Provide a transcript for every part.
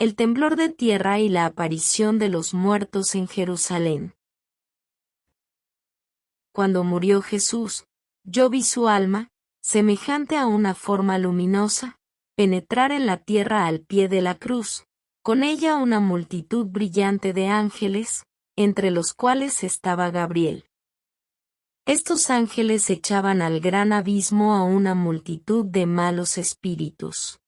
el temblor de tierra y la aparición de los muertos en Jerusalén. Cuando murió Jesús, yo vi su alma, semejante a una forma luminosa, penetrar en la tierra al pie de la cruz, con ella una multitud brillante de ángeles, entre los cuales estaba Gabriel. Estos ángeles echaban al gran abismo a una multitud de malos espíritus.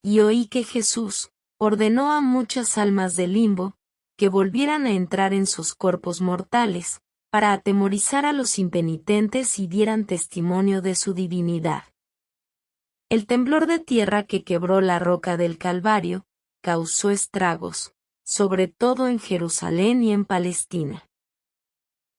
Y oí que Jesús ordenó a muchas almas del limbo que volvieran a entrar en sus cuerpos mortales, para atemorizar a los impenitentes y dieran testimonio de su divinidad. El temblor de tierra que quebró la roca del Calvario causó estragos, sobre todo en Jerusalén y en Palestina.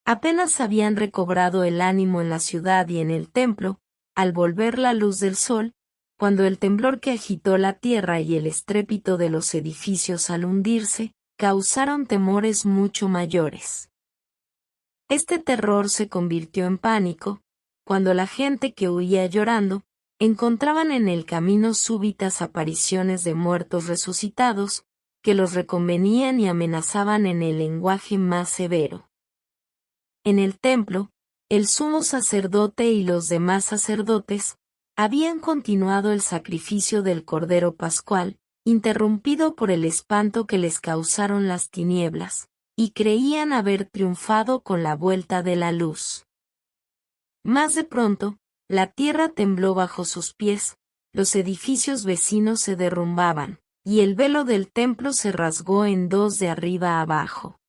Apenas habían recobrado el ánimo en la ciudad y en el templo, al volver la luz del sol, cuando el temblor que agitó la tierra y el estrépito de los edificios al hundirse, causaron temores mucho mayores. Este terror se convirtió en pánico, cuando la gente que huía llorando, encontraban en el camino súbitas apariciones de muertos resucitados, que los reconvenían y amenazaban en el lenguaje más severo. En el templo, el sumo sacerdote y los demás sacerdotes habían continuado el sacrificio del Cordero Pascual, interrumpido por el espanto que les causaron las tinieblas, y creían haber triunfado con la vuelta de la luz. Más de pronto, la tierra tembló bajo sus pies, los edificios vecinos se derrumbaban, y el velo del templo se rasgó en dos de arriba a abajo.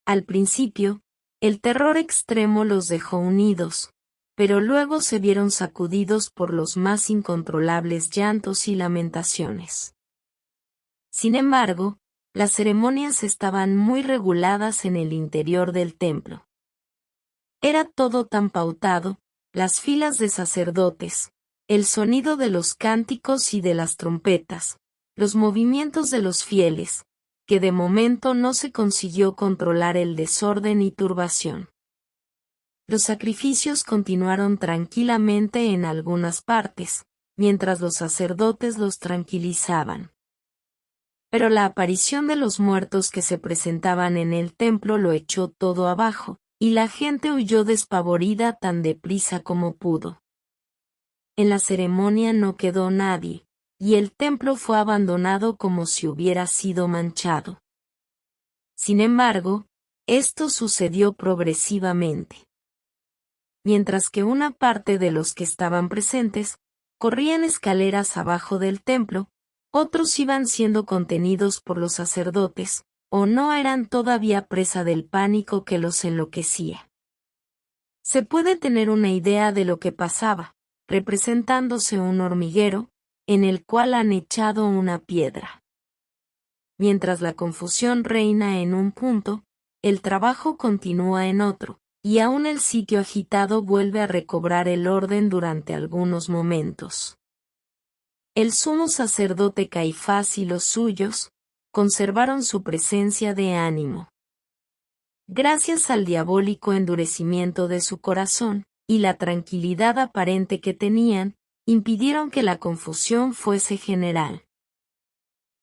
Al principio, el terror extremo los dejó unidos, pero luego se vieron sacudidos por los más incontrolables llantos y lamentaciones. Sin embargo, las ceremonias estaban muy reguladas en el interior del templo. Era todo tan pautado, las filas de sacerdotes, el sonido de los cánticos y de las trompetas, los movimientos de los fieles, que de momento no se consiguió controlar el desorden y turbación. Los sacrificios continuaron tranquilamente en algunas partes, mientras los sacerdotes los tranquilizaban. Pero la aparición de los muertos que se presentaban en el templo lo echó todo abajo, y la gente huyó despavorida tan deprisa como pudo. En la ceremonia no quedó nadie, y el templo fue abandonado como si hubiera sido manchado. Sin embargo, esto sucedió progresivamente. Mientras que una parte de los que estaban presentes corrían escaleras abajo del templo, otros iban siendo contenidos por los sacerdotes, o no eran todavía presa del pánico que los enloquecía. Se puede tener una idea de lo que pasaba, representándose un hormiguero, en el cual han echado una piedra. Mientras la confusión reina en un punto, el trabajo continúa en otro, y aún el sitio agitado vuelve a recobrar el orden durante algunos momentos. El sumo sacerdote Caifás y los suyos conservaron su presencia de ánimo. Gracias al diabólico endurecimiento de su corazón, y la tranquilidad aparente que tenían, impidieron que la confusión fuese general.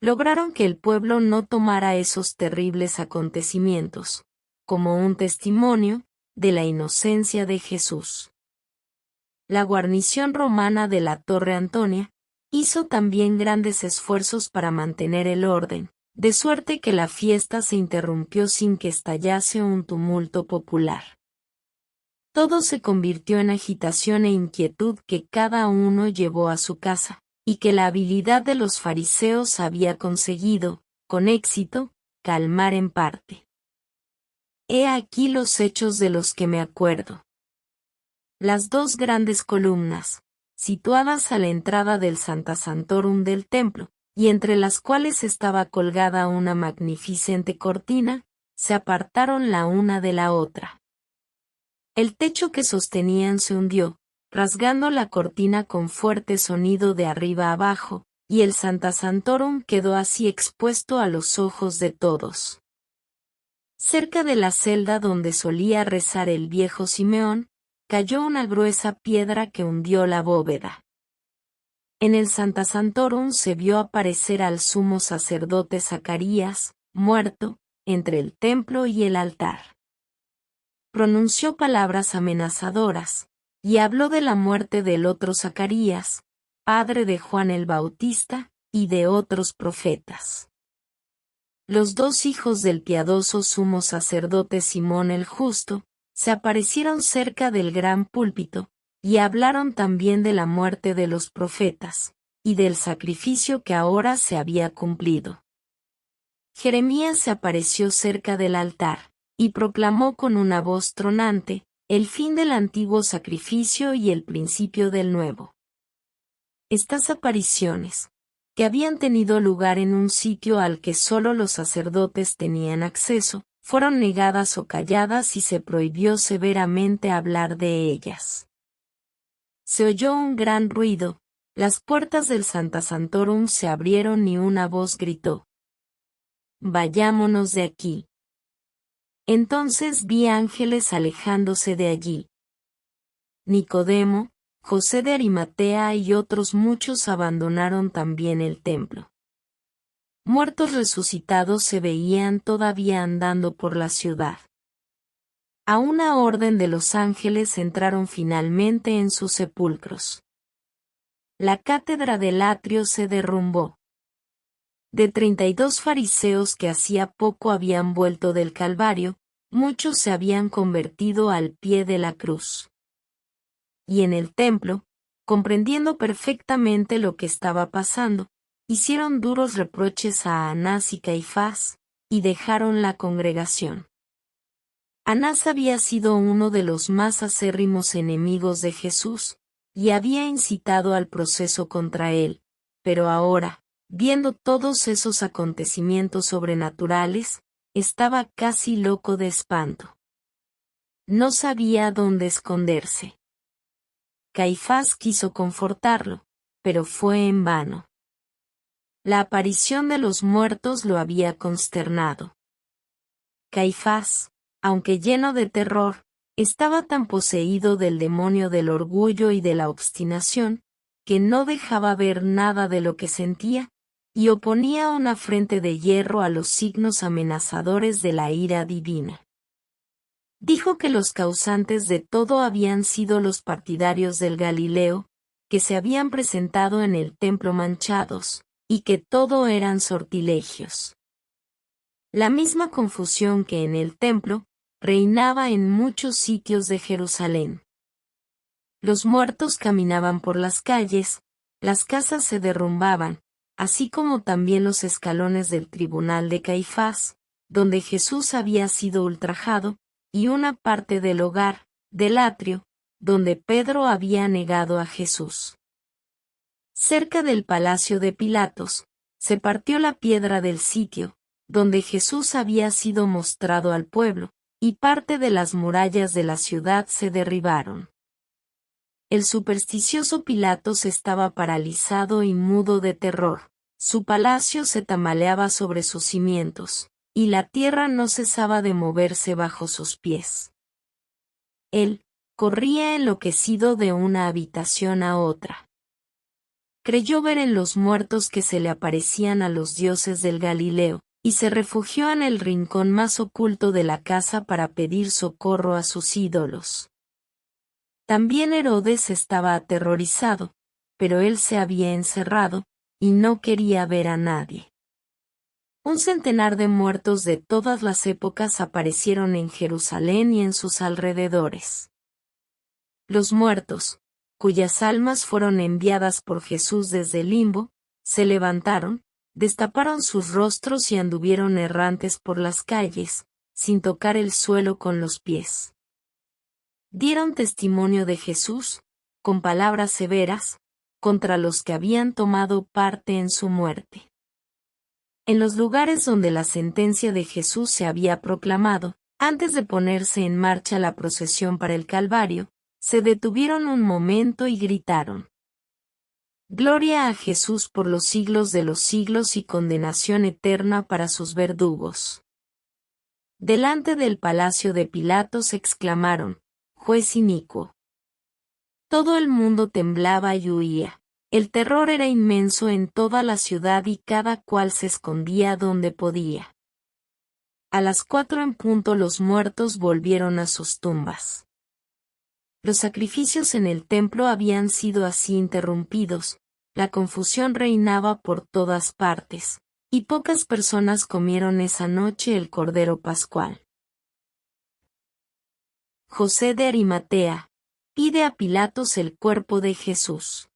Lograron que el pueblo no tomara esos terribles acontecimientos como un testimonio de la inocencia de Jesús. La guarnición romana de la Torre Antonia hizo también grandes esfuerzos para mantener el orden, de suerte que la fiesta se interrumpió sin que estallase un tumulto popular. Todo se convirtió en agitación e inquietud que cada uno llevó a su casa, y que la habilidad de los fariseos había conseguido, con éxito, calmar en parte. He aquí los hechos de los que me acuerdo. Las dos grandes columnas, situadas a la entrada del Sancta Sanctorum del templo, y entre las cuales estaba colgada una magnificente cortina, se apartaron la una de la otra. El techo que sostenían se hundió, rasgando la cortina con fuerte sonido de arriba abajo, y el Sancta Sanctorum quedó así expuesto a los ojos de todos. Cerca de la celda donde solía rezar el viejo Simeón, cayó una gruesa piedra que hundió la bóveda. En el Sancta Sanctorum se vio aparecer al sumo sacerdote Zacarías, muerto, entre el templo y el altar. Pronunció palabras amenazadoras, y habló de la muerte del otro Zacarías, padre de Juan el Bautista, y de otros profetas. Los dos hijos del piadoso sumo sacerdote Simón el Justo, se aparecieron cerca del gran púlpito, y hablaron también de la muerte de los profetas, y del sacrificio que ahora se había cumplido. Jeremías se apareció cerca del altar, y proclamó con una voz tronante, el fin del antiguo sacrificio y el principio del nuevo. Estas apariciones, que habían tenido lugar en un sitio al que solo los sacerdotes tenían acceso, fueron negadas o calladas y se prohibió severamente hablar de ellas. Se oyó un gran ruido, las puertas del Sancta Sanctorum se abrieron y una voz gritó: «Vayámonos de aquí». Entonces vi ángeles alejándose de allí. Nicodemo, José de Arimatea y otros muchos abandonaron también el templo. Muertos resucitados se veían todavía andando por la ciudad. A una orden de los ángeles entraron finalmente en sus sepulcros. La cátedra del atrio se derrumbó. De 32 fariseos que hacía poco habían vuelto del Calvario, muchos se habían convertido al pie de la cruz. Y en el templo, comprendiendo perfectamente lo que estaba pasando, hicieron duros reproches a Anás y Caifás, y dejaron la congregación. Anás había sido uno de los más acérrimos enemigos de Jesús, y había incitado al proceso contra él, pero ahora, viendo todos esos acontecimientos sobrenaturales, estaba casi loco de espanto. No sabía dónde esconderse. Caifás quiso confortarlo, pero fue en vano. La aparición de los muertos lo había consternado. Caifás, aunque lleno de terror, estaba tan poseído del demonio del orgullo y de la obstinación, que no dejaba ver nada de lo que sentía, y oponía una frente de hierro a los signos amenazadores de la ira divina. Dijo que los causantes de todo habían sido los partidarios del Galileo, que se habían presentado en el templo manchados, y que todo eran sortilegios. La misma confusión que en el templo, reinaba en muchos sitios de Jerusalén. Los muertos caminaban por las calles, las casas se derrumbaban, así como también los escalones del tribunal de Caifás, donde Jesús había sido ultrajado, y una parte del hogar, del atrio, donde Pedro había negado a Jesús. Cerca del palacio de Pilatos, se partió la piedra del sitio, donde Jesús había sido mostrado al pueblo, y parte de las murallas de la ciudad se derribaron. El supersticioso Pilatos estaba paralizado y mudo de terror, su palacio se tambaleaba sobre sus cimientos, y la tierra no cesaba de moverse bajo sus pies. Él corría enloquecido de una habitación a otra. Creyó ver en los muertos que se le aparecían a los dioses del Galileo, y se refugió en el rincón más oculto de la casa para pedir socorro a sus ídolos. También Herodes estaba aterrorizado, pero él se había encerrado, y no quería ver a nadie. Un centenar de muertos de todas las épocas aparecieron en Jerusalén y en sus alrededores. Los muertos, cuyas almas fueron enviadas por Jesús desde el limbo, se levantaron, destaparon sus rostros y anduvieron errantes por las calles, sin tocar el suelo con los pies. Dieron testimonio de Jesús, con palabras severas, contra los que habían tomado parte en su muerte. En los lugares donde la sentencia de Jesús se había proclamado, antes de ponerse en marcha la procesión para el Calvario, se detuvieron un momento y gritaron: «Gloria a Jesús por los siglos de los siglos y condenación eterna para sus verdugos». Delante del palacio de Pilatos exclamaron: «Juez inicuo». Todo el mundo temblaba y huía. El terror era inmenso en toda la ciudad y cada cual se escondía donde podía. A las 4 en punto los muertos volvieron a sus tumbas. Los sacrificios en el templo habían sido así interrumpidos, la confusión reinaba por todas partes, y pocas personas comieron esa noche el cordero pascual. José de Arimatea pide a Pilatos el cuerpo de Jesús.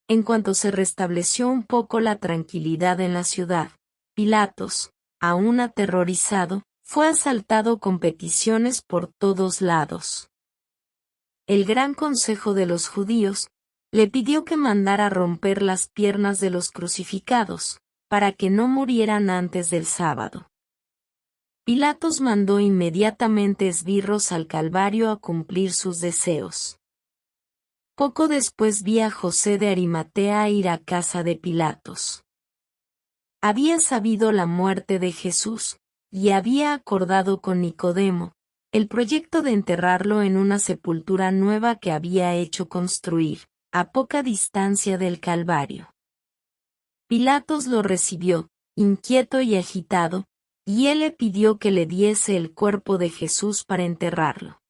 En cuanto se restableció un poco la tranquilidad en la ciudad, Pilatos, aún aterrorizado, fue asaltado con peticiones por todos lados. El gran consejo de los judíos le pidió que mandara romper las piernas de los crucificados, para que no murieran antes del sábado. Pilatos mandó inmediatamente esbirros al Calvario a cumplir sus deseos. Poco después vi a José de Arimatea ir a casa de Pilatos. Había sabido la muerte de Jesús, y había acordado con Nicodemo el proyecto de enterrarlo en una sepultura nueva que había hecho construir, a poca distancia del Calvario. Pilatos lo recibió, inquieto y agitado, y él le pidió que le diese el cuerpo de Jesús para enterrarlo.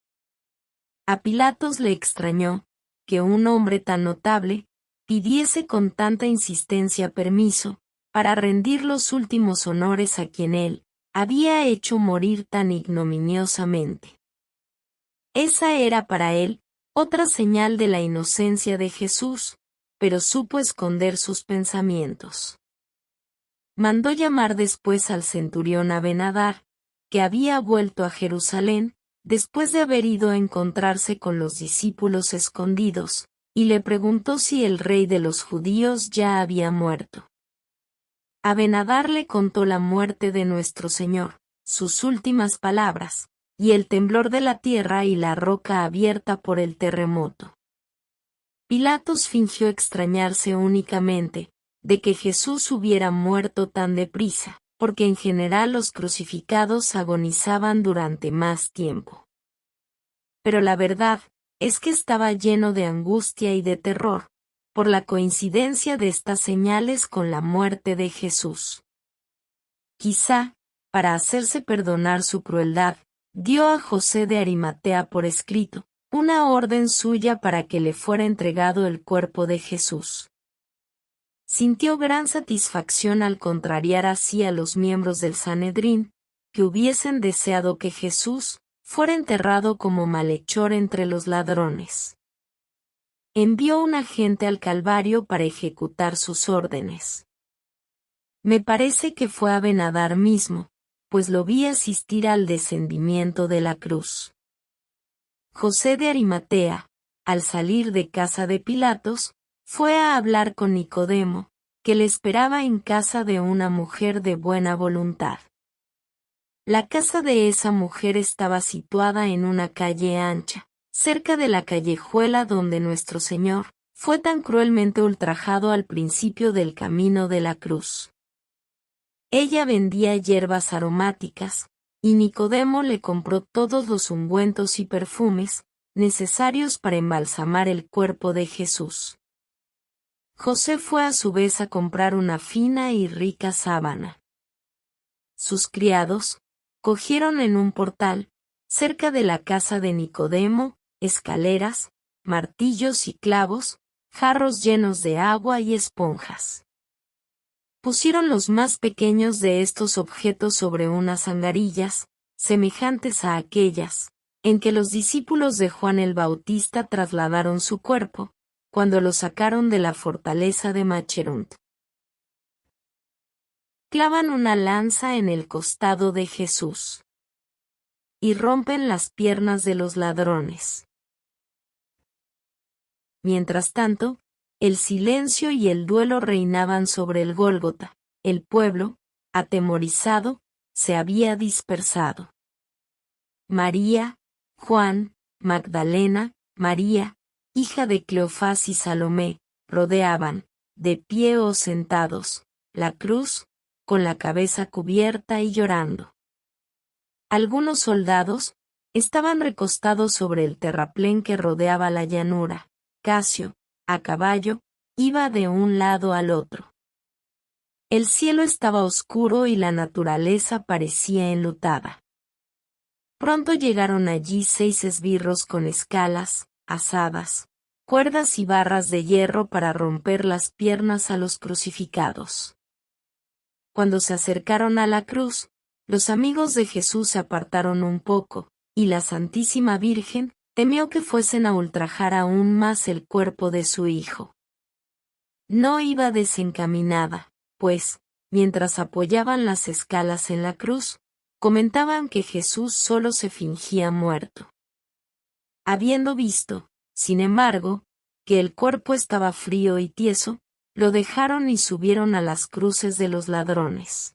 A Pilatos le extrañó que un hombre tan notable pidiese con tanta insistencia permiso para rendir los últimos honores a quien él había hecho morir tan ignominiosamente. Esa era para él otra señal de la inocencia de Jesús, pero supo esconder sus pensamientos. Mandó llamar después al centurión Abenadar, que había vuelto a Jerusalén, después de haber ido a encontrarse con los discípulos escondidos, y le preguntó si el rey de los judíos ya había muerto. Abenadar le contó la muerte de nuestro Señor, sus últimas palabras, y el temblor de la tierra y la roca abierta por el terremoto. Pilatos fingió extrañarse únicamente de que Jesús hubiera muerto tan deprisa, porque en general los crucificados agonizaban durante más tiempo. Pero la verdad es que estaba lleno de angustia y de terror, por la coincidencia de estas señales con la muerte de Jesús. Quizá, para hacerse perdonar su crueldad, dio a José de Arimatea por escrito una orden suya para que le fuera entregado el cuerpo de Jesús. Sintió gran satisfacción al contrariar así a los miembros del Sanedrín, que hubiesen deseado que Jesús fuera enterrado como malhechor entre los ladrones. Envió un agente al Calvario para ejecutar sus órdenes. Me parece que fue Abenadar mismo, pues lo vi asistir al descendimiento de la cruz. José de Arimatea, al salir de casa de Pilatos, fue a hablar con Nicodemo, que le esperaba en casa de una mujer de buena voluntad. La casa de esa mujer estaba situada en una calle ancha, cerca de la callejuela donde nuestro Señor fue tan cruelmente ultrajado al principio del camino de la cruz. Ella vendía hierbas aromáticas, y Nicodemo le compró todos los ungüentos y perfumes necesarios para embalsamar el cuerpo de Jesús. José fue a su vez a comprar una fina y rica sábana. Sus criados cogieron en un portal, cerca de la casa de Nicodemo, escaleras, martillos y clavos, jarros llenos de agua y esponjas. Pusieron los más pequeños de estos objetos sobre unas angarillas, semejantes a aquellas en que los discípulos de Juan el Bautista trasladaron su cuerpo, cuando lo sacaron de la fortaleza de Macherunt. Clavan una lanza en el costado de Jesús y rompen las piernas de los ladrones. Mientras tanto, el silencio y el duelo reinaban sobre el Gólgota. El pueblo, atemorizado, se había dispersado. María, Juan, Magdalena, María, hija de Cleofás y Salomé, rodeaban, de pie o sentados, la cruz, con la cabeza cubierta y llorando. Algunos soldados estaban recostados sobre el terraplén que rodeaba la llanura. Casio, a caballo, iba de un lado al otro. El cielo estaba oscuro y la naturaleza parecía enlutada. Pronto llegaron allí 6 esbirros con escalas, azadas, cuerdas y barras de hierro para romper las piernas a los crucificados. Cuando se acercaron a la cruz, los amigos de Jesús se apartaron un poco, y la Santísima Virgen temió que fuesen a ultrajar aún más el cuerpo de su Hijo. No iba desencaminada, pues, mientras apoyaban las escalas en la cruz, comentaban que Jesús solo se fingía muerto. Habiendo visto, sin embargo, que el cuerpo estaba frío y tieso, lo dejaron y subieron a las cruces de los ladrones.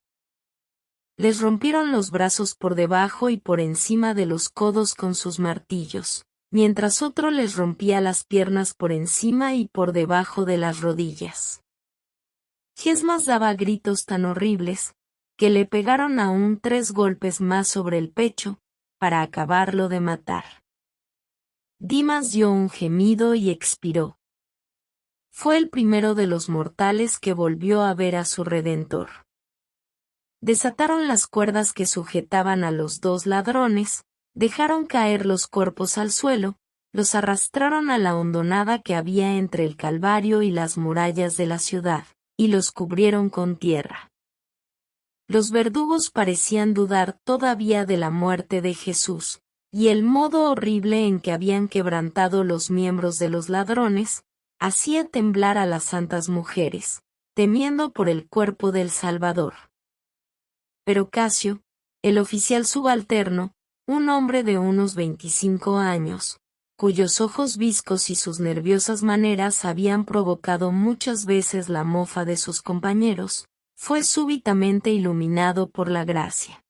Les rompieron los brazos por debajo y por encima de los codos con sus martillos, mientras otro les rompía las piernas por encima y por debajo de las rodillas. Gesmas daba gritos tan horribles, que le pegaron aún 3 golpes más sobre el pecho, para acabarlo de matar. Dimas dio un gemido y expiró. Fue el primero de los mortales que volvió a ver a su Redentor. Desataron las cuerdas que sujetaban a los 2 ladrones, dejaron caer los cuerpos al suelo, los arrastraron a la hondonada que había entre el Calvario y las murallas de la ciudad, y los cubrieron con tierra. Los verdugos parecían dudar todavía de la muerte de Jesús, y el modo horrible en que habían quebrantado los miembros de los ladrones, hacía temblar a las santas mujeres, temiendo por el cuerpo del Salvador. Pero Casio, el oficial subalterno, un hombre de unos 25 años, cuyos ojos viscos y sus nerviosas maneras habían provocado muchas veces la mofa de sus compañeros, fue súbitamente iluminado por la gracia.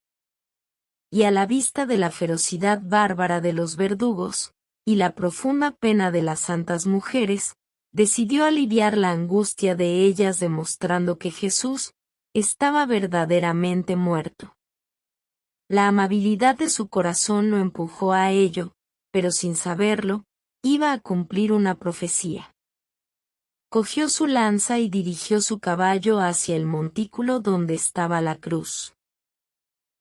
Y a la vista de la ferocidad bárbara de los verdugos, y la profunda pena de las santas mujeres, decidió aliviar la angustia de ellas demostrando que Jesús estaba verdaderamente muerto. La amabilidad de su corazón lo empujó a ello, pero sin saberlo, iba a cumplir una profecía. Cogió su lanza y dirigió su caballo hacia el montículo donde estaba la cruz.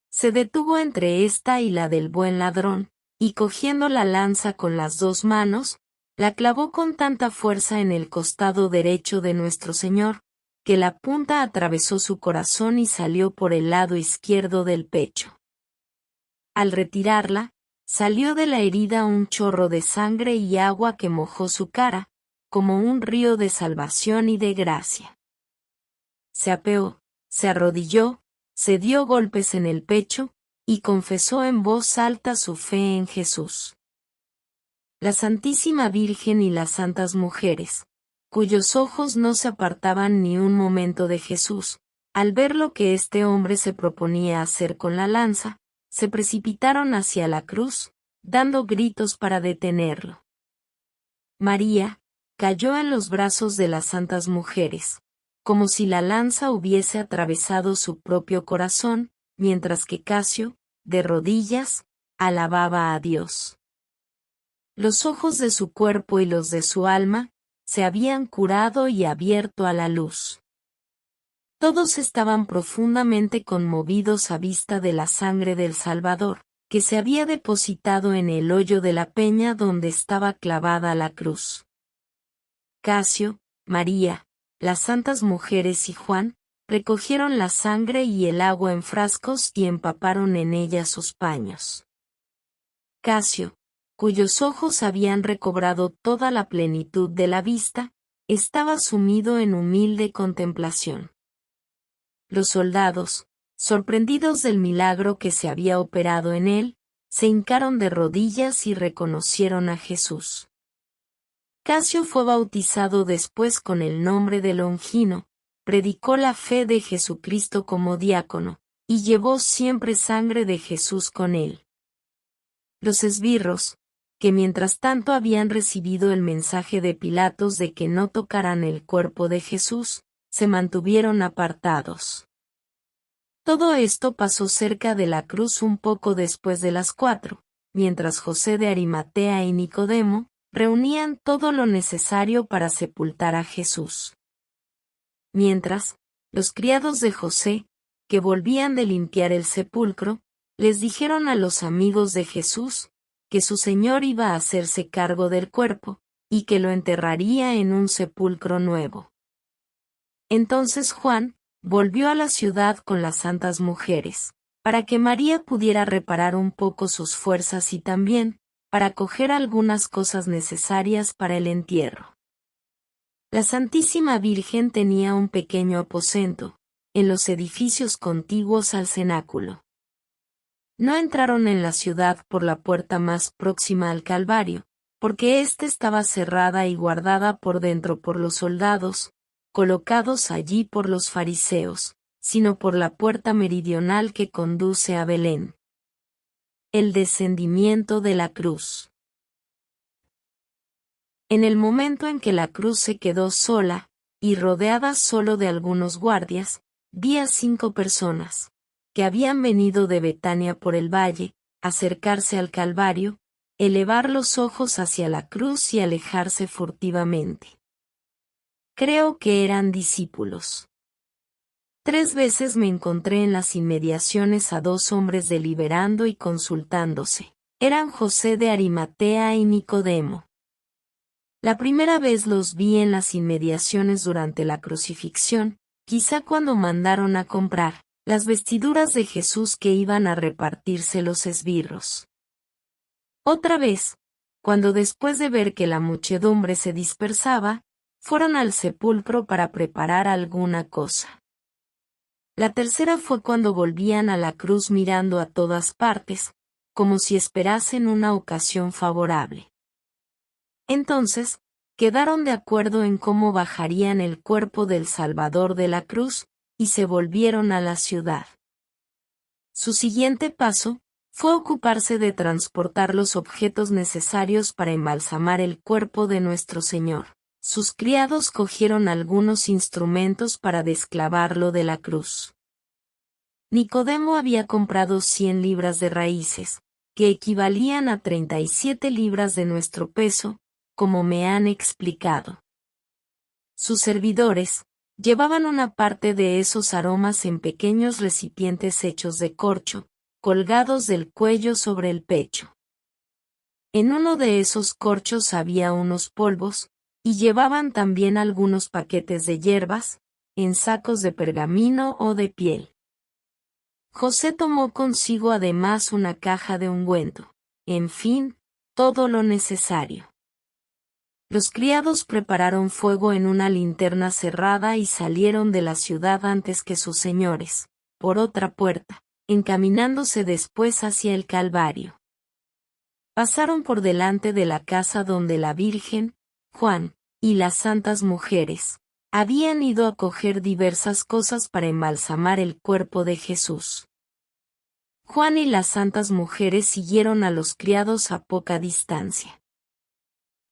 Se detuvo entre esta y la del buen ladrón, y cogiendo la lanza con las 2 manos, la clavó con tanta fuerza en el costado derecho de nuestro Señor, que la punta atravesó su corazón y salió por el lado izquierdo del pecho. Al retirarla, salió de la herida un chorro de sangre y agua que mojó su cara, como un río de salvación y de gracia. Se apeó, se arrodilló, se dio golpes en el pecho, y confesó en voz alta su fe en Jesús. La Santísima Virgen y las santas mujeres, cuyos ojos no se apartaban ni un momento de Jesús, al ver lo que este hombre se proponía hacer con la lanza, se precipitaron hacia la cruz, dando gritos para detenerlo. María cayó en los brazos de las santas mujeres, como si la lanza hubiese atravesado su propio corazón, mientras que Casio, de rodillas, alababa a Dios. Los ojos de su cuerpo y los de su alma se habían curado y abierto a la luz. Todos estaban profundamente conmovidos a vista de la sangre del Salvador, que se había depositado en el hoyo de la peña donde estaba clavada la cruz. Casio, María, las santas mujeres y Juan, recogieron la sangre y el agua en frascos y empaparon en ella sus paños. Casio, cuyos ojos habían recobrado toda la plenitud de la vista, estaba sumido en humilde contemplación. Los soldados, sorprendidos del milagro que se había operado en él, se hincaron de rodillas y reconocieron a Jesús. Casio fue bautizado después con el nombre de Longino, predicó la fe de Jesucristo como diácono, y llevó siempre sangre de Jesús con él. Los esbirros, que mientras tanto habían recibido el mensaje de Pilatos de que no tocaran el cuerpo de Jesús, se mantuvieron apartados. Todo esto pasó cerca de la cruz un poco después de las 4, mientras José de Arimatea y Nicodemo, reunían todo lo necesario para sepultar a Jesús. Mientras, los criados de José, que volvían de limpiar el sepulcro, les dijeron a los amigos de Jesús, que su Señor iba a hacerse cargo del cuerpo, y que lo enterraría en un sepulcro nuevo. Entonces Juan volvió a la ciudad con las santas mujeres, para que María pudiera reparar un poco sus fuerzas y también, para coger algunas cosas necesarias para el entierro. La Santísima Virgen tenía un pequeño aposento, en los edificios contiguos al cenáculo. No entraron en la ciudad por la puerta más próxima al Calvario, porque ésta estaba cerrada y guardada por dentro por los soldados, colocados allí por los fariseos, sino por la puerta meridional que conduce a Belén. El descendimiento de la cruz. En el momento en que la cruz se quedó sola, y rodeada solo de algunos guardias, vi a 5 personas, que habían venido de Betania por el valle, acercarse al Calvario, elevar los ojos hacia la cruz y alejarse furtivamente. Creo que eran discípulos. 3 veces me encontré en las inmediaciones a 2 hombres deliberando y consultándose. Eran José de Arimatea y Nicodemo. La primera vez los vi en las inmediaciones durante la crucifixión, quizá cuando mandaron a comprar las vestiduras de Jesús que iban a repartirse los esbirros. Otra vez, cuando después de ver que la muchedumbre se dispersaba, fueron al sepulcro para preparar alguna cosa. La tercera fue cuando volvían a la cruz mirando a todas partes, como si esperasen una ocasión favorable. Entonces, quedaron de acuerdo en cómo bajarían el cuerpo del Salvador de la cruz, y se volvieron a la ciudad. Su siguiente paso fue ocuparse de transportar los objetos necesarios para embalsamar el cuerpo de nuestro Señor. Sus criados cogieron algunos instrumentos para desclavarlo de la cruz. Nicodemo había comprado 100 libras de raíces, que equivalían a 37 libras de nuestro peso, como me han explicado. Sus servidores llevaban una parte de esos aromas en pequeños recipientes hechos de corcho, colgados del cuello sobre el pecho. En uno de esos corchos había unos polvos, y llevaban también algunos paquetes de hierbas, en sacos de pergamino o de piel. José tomó consigo además una caja de ungüento, en fin, todo lo necesario. Los criados prepararon fuego en una linterna cerrada y salieron de la ciudad antes que sus señores, por otra puerta, encaminándose después hacia el Calvario. Pasaron por delante de la casa donde la Virgen, Juan, y las santas mujeres, habían ido a coger diversas cosas para embalsamar el cuerpo de Jesús. Juan y las santas mujeres siguieron a los criados a poca distancia.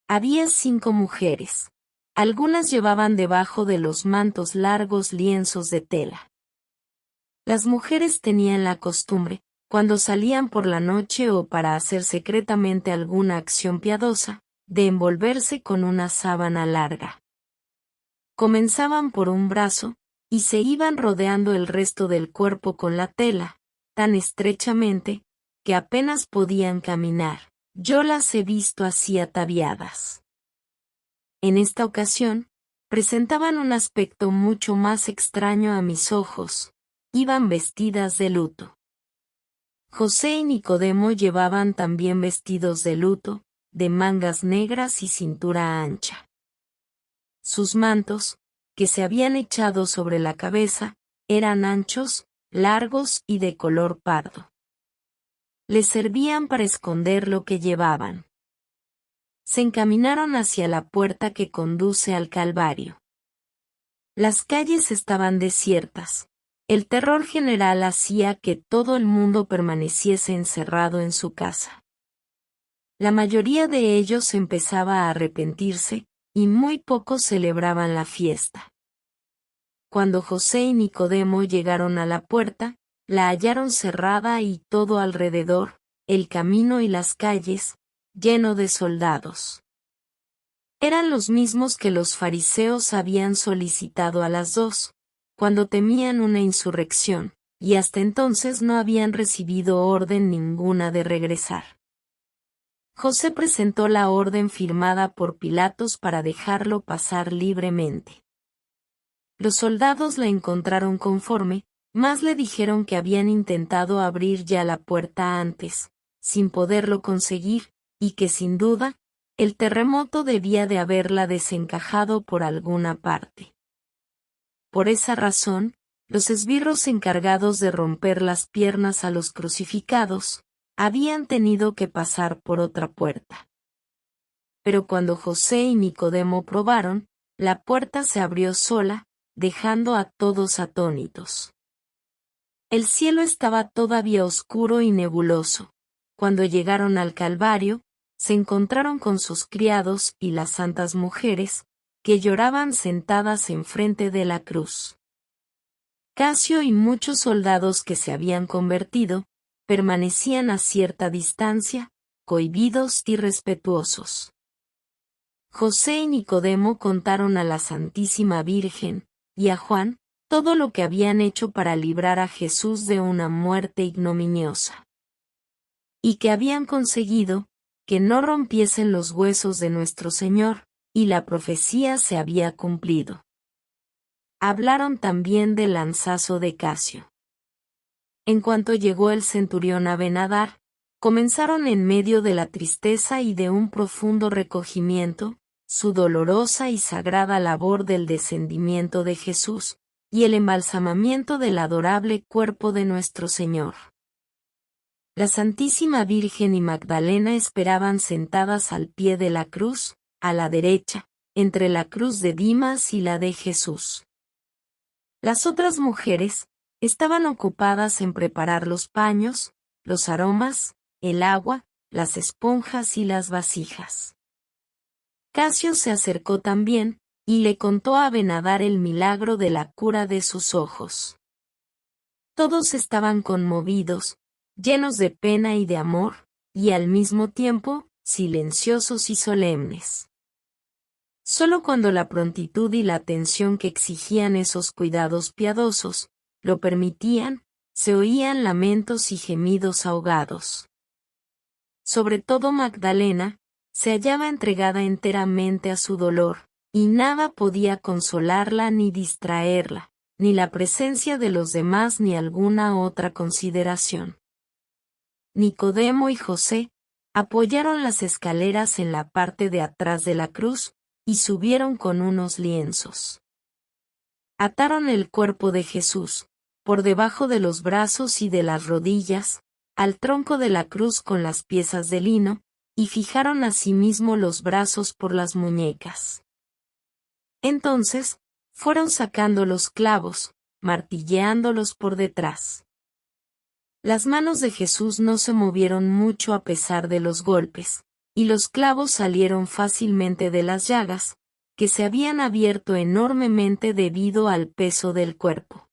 Había 5 mujeres. Algunas llevaban debajo de los mantos largos lienzos de tela. Las mujeres tenían la costumbre, cuando salían por la noche o para hacer secretamente alguna acción piadosa, de envolverse con una sábana larga. Comenzaban por un brazo, y se iban rodeando el resto del cuerpo con la tela, tan estrechamente, que apenas podían caminar. Yo las he visto así ataviadas. En esta ocasión, presentaban un aspecto mucho más extraño a mis ojos, iban vestidas de luto. José y Nicodemo llevaban también vestidos de luto, de mangas negras y cintura ancha. Sus mantos, que se habían echado sobre la cabeza, eran anchos, largos y de color pardo. Les servían para esconder lo que llevaban. Se encaminaron hacia la puerta que conduce al Calvario. Las calles estaban desiertas. El terror general hacía que todo el mundo permaneciese encerrado en su casa. La mayoría de ellos empezaba a arrepentirse, y muy pocos celebraban la fiesta. Cuando José y Nicodemo llegaron a la puerta, la hallaron cerrada y todo alrededor, el camino y las calles, lleno de soldados. Eran los mismos que los fariseos habían solicitado a las dos, cuando temían una insurrección, y hasta entonces no habían recibido orden ninguna de regresar. José presentó la orden firmada por Pilatos para dejarlo pasar libremente. Los soldados la encontraron conforme, mas le dijeron que habían intentado abrir ya la puerta antes, sin poderlo conseguir, y que sin duda, el terremoto debía de haberla desencajado por alguna parte. Por esa razón, los esbirros encargados de romper las piernas a los crucificados, habían tenido que pasar por otra puerta. Pero cuando José y Nicodemo probaron, la puerta se abrió sola, dejando a todos atónitos. El cielo estaba todavía oscuro y nebuloso. Cuando llegaron al Calvario, se encontraron con sus criados y las santas mujeres, que lloraban sentadas enfrente de la cruz. Casio y muchos soldados que se habían convertido, permanecían a cierta distancia, cohibidos y respetuosos. José y Nicodemo contaron a la Santísima Virgen, y a Juan, todo lo que habían hecho para librar a Jesús de una muerte ignominiosa. Y que habían conseguido, que no rompiesen los huesos de nuestro Señor, y la profecía se había cumplido. Hablaron también del lanzazo de Casio. En cuanto llegó el centurión a Abinadar, comenzaron en medio de la tristeza y de un profundo recogimiento, su dolorosa y sagrada labor del descendimiento de Jesús, y el embalsamamiento del adorable cuerpo de nuestro Señor. La Santísima Virgen y Magdalena esperaban sentadas al pie de la cruz, a la derecha, entre la cruz de Dimas y la de Jesús. Las otras mujeres estaban ocupadas en preparar los paños, los aromas, el agua, las esponjas y las vasijas. Casio se acercó también, y le contó a Abinadar el milagro de la cura de sus ojos. Todos estaban conmovidos, llenos de pena y de amor, y al mismo tiempo, silenciosos y solemnes. Solo cuando la prontitud y la atención que exigían esos cuidados piadosos lo permitían, se oían lamentos y gemidos ahogados. Sobre todo Magdalena, se hallaba entregada enteramente a su dolor, y nada podía consolarla ni distraerla, ni la presencia de los demás ni alguna otra consideración. Nicodemo y José apoyaron las escaleras en la parte de atrás de la cruz, y subieron con unos lienzos. Ataron el cuerpo de Jesús, por debajo de los brazos y de las rodillas, al tronco de la cruz con las piezas de lino, y fijaron asimismo los brazos por las muñecas. Entonces, fueron sacando los clavos, martilleándolos por detrás. Las manos de Jesús no se movieron mucho a pesar de los golpes, y los clavos salieron fácilmente de las llagas, que se habían abierto enormemente debido al peso del cuerpo.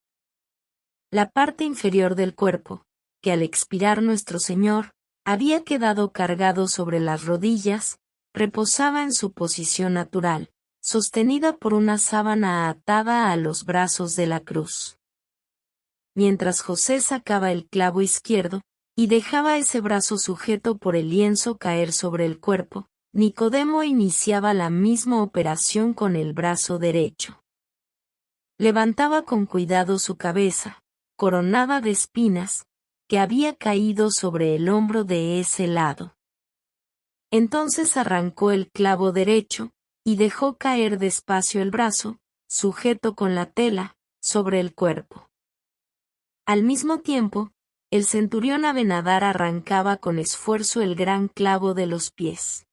La parte inferior del cuerpo, que al expirar nuestro Señor, había quedado cargado sobre las rodillas, reposaba en su posición natural, sostenida por una sábana atada a los brazos de la cruz. Mientras José sacaba el clavo izquierdo, y dejaba ese brazo sujeto por el lienzo caer sobre el cuerpo, Nicodemo iniciaba la misma operación con el brazo derecho. Levantaba con cuidado su cabeza, coronada de espinas, que había caído sobre el hombro de ese lado. Entonces arrancó el clavo derecho, y dejó caer despacio el brazo, sujeto con la tela, sobre el cuerpo. Al mismo tiempo, el centurión Abinadar arrancaba con esfuerzo el gran clavo de los pies.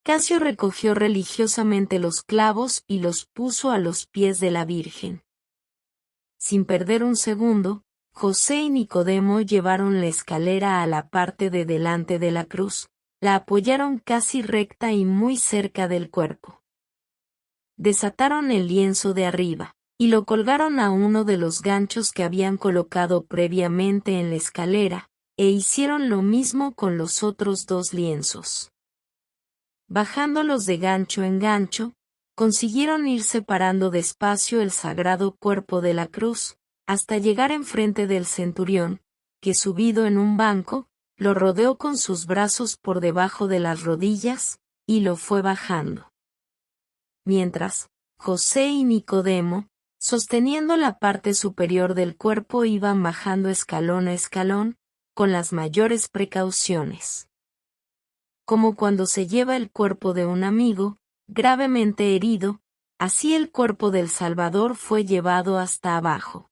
Casio recogió religiosamente los clavos y los puso a los pies de la Virgen. Sin perder un segundo, José y Nicodemo llevaron la escalera a la parte de delante de la cruz, la apoyaron casi recta y muy cerca del cuerpo. Desataron el lienzo de arriba, y lo colgaron a uno de los ganchos que habían colocado previamente en la escalera, e hicieron lo mismo con los otros dos lienzos. bajándolos de gancho en gancho, consiguieron ir separando despacio el sagrado cuerpo de la cruz, hasta llegar enfrente del centurión, que subido en un banco, lo rodeó con sus brazos por debajo de las rodillas, y lo fue bajando. Mientras, José y Nicodemo, sosteniendo la parte superior del cuerpo, iban bajando escalón a escalón, con las mayores precauciones. Como cuando se lleva el cuerpo de un amigo, gravemente herido, así el cuerpo del Salvador fue llevado hasta abajo.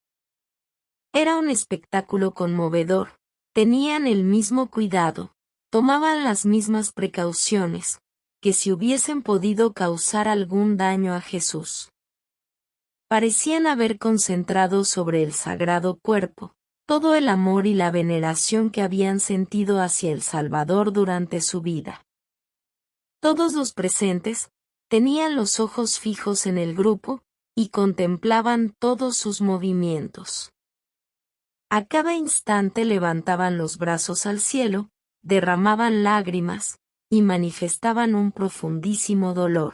Era un espectáculo conmovedor, tenían el mismo cuidado, tomaban las mismas precauciones, que si hubiesen podido causar algún daño a Jesús. Parecían haber concentrado sobre el sagrado cuerpo todo el amor y la veneración que habían sentido hacia el Salvador durante su vida. Todos los presentes tenían los ojos fijos en el grupo y contemplaban todos sus movimientos. A cada instante levantaban los brazos al cielo, derramaban lágrimas y manifestaban un profundísimo dolor.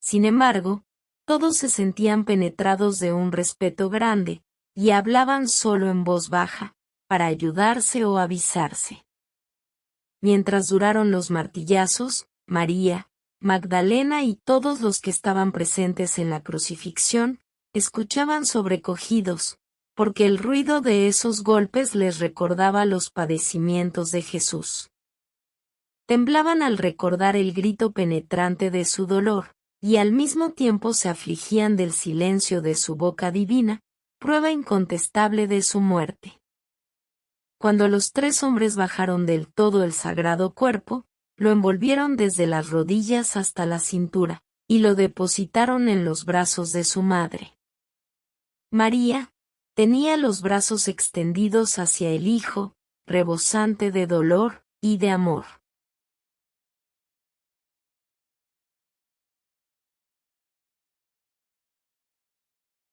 Sin embargo, todos se sentían penetrados de un respeto grande, y hablaban solo en voz baja, para ayudarse o avisarse. Mientras duraron los martillazos, María, Magdalena y todos los que estaban presentes en la crucifixión, escuchaban sobrecogidos, porque el ruido de esos golpes les recordaba los padecimientos de Jesús. Temblaban al recordar el grito penetrante de su dolor, y al mismo tiempo se afligían del silencio de su boca divina, prueba incontestable de su muerte. Cuando los tres hombres bajaron del todo el sagrado cuerpo, lo envolvieron desde las rodillas hasta la cintura, y lo depositaron en los brazos de su madre. María tenía los brazos extendidos hacia el Hijo, rebosante de dolor y de amor.